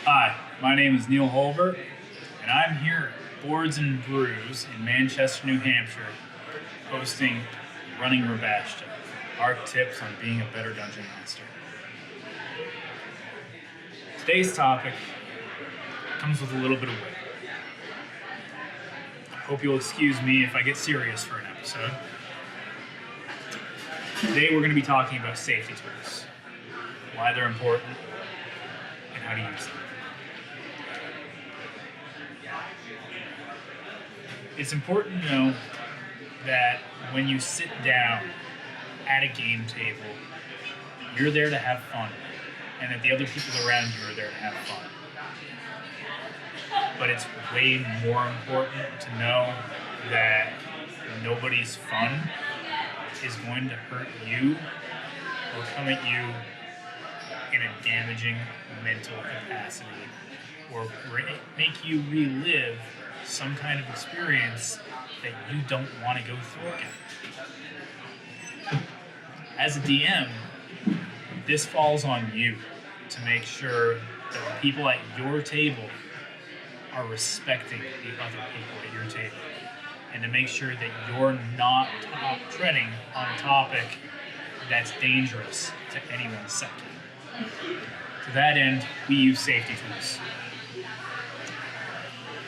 Hi, my name is Neil Holbert, and I'm here at Boards and Brews in Manchester, New Hampshire, hosting Running Ribashda, our tips on being a better dungeon master. Today's topic comes with a little bit of weight. I hope you'll excuse me if I get serious for an episode. Today we're going to be talking about safety tools, why they're important, and how to use them. It's important to know that when you sit down at a game table, you're there to have fun, and that the other people around you are there to have fun. But it's way more important to know that nobody's fun is going to hurt you or come at you in a damaging mental capacity or make you relive some kind of experience that you don't want to go through again. As a DM, this falls on you to make sure that the people at your table are respecting the other people at your table, and to make sure that you're not treading on a topic that's dangerous to anyone's sector. To that end, we use safety tools.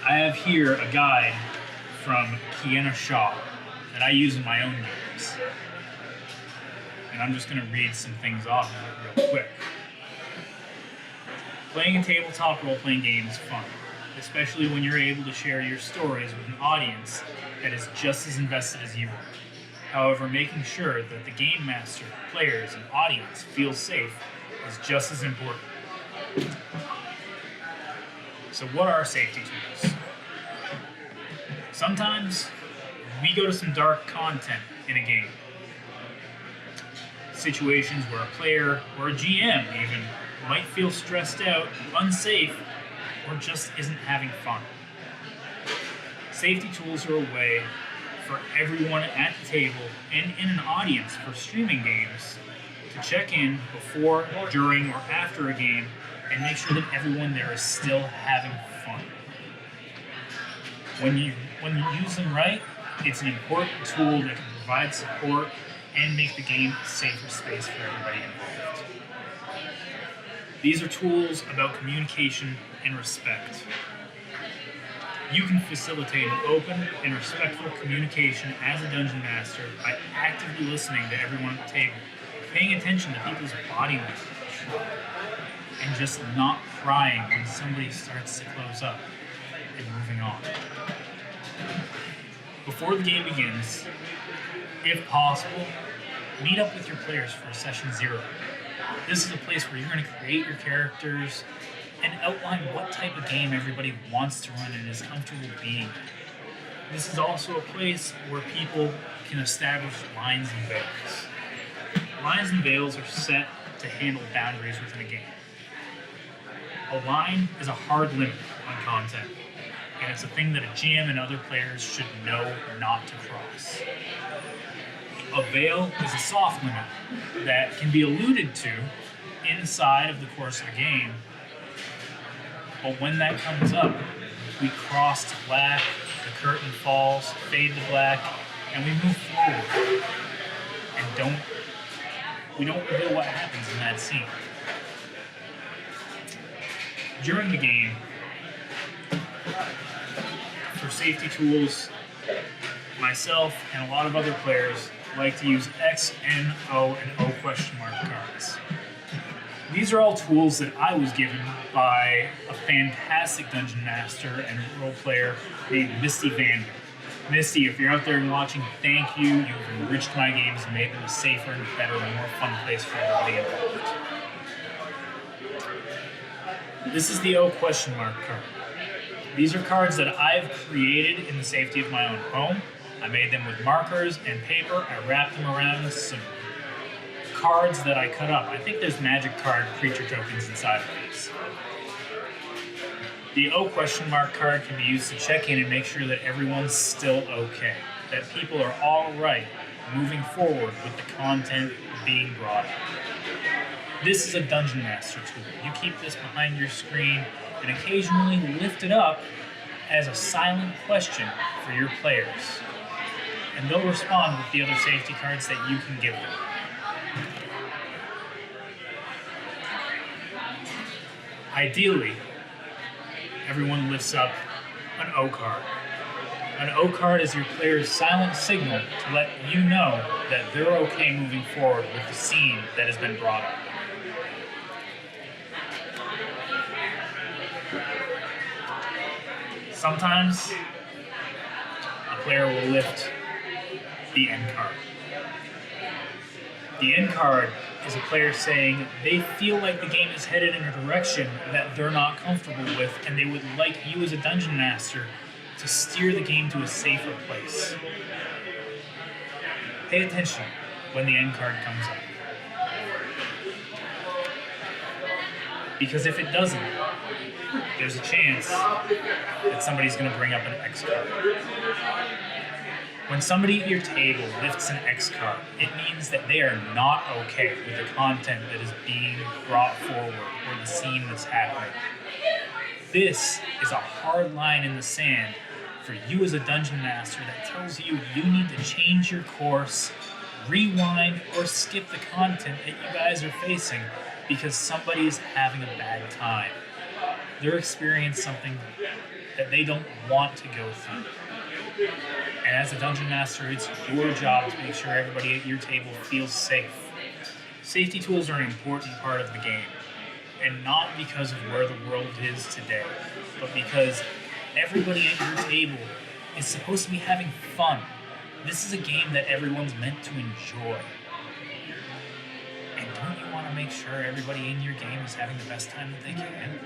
I have here a guide from Kiana Shaw that I use in my own games. And I'm just going to read some things off of it real quick. Playing a tabletop role-playing game is fun, especially when you're able to share your stories with an audience that is just as invested as you are. However, making sure that the game master, players, and audience feel safe is just as important. So what are safety tools? Sometimes we go to some dark content in a game. Situations where a player or a GM even might feel stressed out, unsafe, or just isn't having fun. Safety tools are a way for everyone at the table and in an audience for streaming games to check in before, during, or after a game and make sure that everyone there is still having fun. When you use them right, it's an important tool that can provide support and make the game a safer space for everybody involved. These are tools about communication and respect. You can facilitate an open and respectful communication as a dungeon master by actively listening to everyone at the table, paying attention to people's body language, and just not crying when somebody starts to close up and moving on. Before the game begins, if possible, meet up with your players for session 0. This is a place where you're going to create your characters and outline what type of game everybody wants to run and is comfortable being. This is also a place where people can establish lines and veils. Lines and veils are set to handle boundaries within a game. A line is a hard limit on content, and it's a thing that a GM and other players should know not to cross. A veil is a soft limit that can be alluded to inside of the course of the game, but when that comes up, we cross to black, the curtain falls, fade to black, and we move forward, and we don't reveal what happens in that scene. During the game, for safety tools, myself and a lot of other players like to use X, N, O, and O question mark cards. These are all tools that I was given by a fantastic dungeon master and role player named Misty Vander. Misty, if you're out there and watching, thank you. You've enriched my games and made them a safer and better and more fun place for everybody involved. This is the O question mark card. These are cards that I've created in the safety of my own home. I made them with markers and paper. I wrapped them around some cards that I cut up. I think there's magic card creature tokens inside of these. The O question mark card can be used to check in and make sure that everyone's still okay, that people are all right moving forward with the content being brought up. This is a Dungeon Master tool. You keep this behind your screen and occasionally lift it up as a silent question for your players. And they'll respond with the other safety cards that you can give them. Ideally, everyone lifts up an O card. An O card is your player's silent signal to let you know that they're okay moving forward with the scene that has been brought up. Sometimes a player will lift the end card. The end card is a player saying they feel like the game is headed in a direction that they're not comfortable with, and they would like you as a Dungeon Master to steer the game to a safer place. Pay attention when the end card comes up. Because if it doesn't, there's a chance that somebody's going to bring up an X card. When somebody at your table lifts an X card, it means that they are not okay with the content that is being brought forward or the scene that's happening. This is a hard line in the sand for you as a Dungeon Master that tells you you need to change your course, rewind, or skip the content that you guys are facing because somebody is having a bad time. They're experiencing something that they don't want to go through. And as a Dungeon Master, it's your job to make sure everybody at your table feels safe. Safety tools are an important part of the game, and not because of where the world is today, but because everybody at your table is supposed to be having fun. This is a game that everyone's meant to enjoy. And don't you want to make sure everybody in your game is having the best time that they can?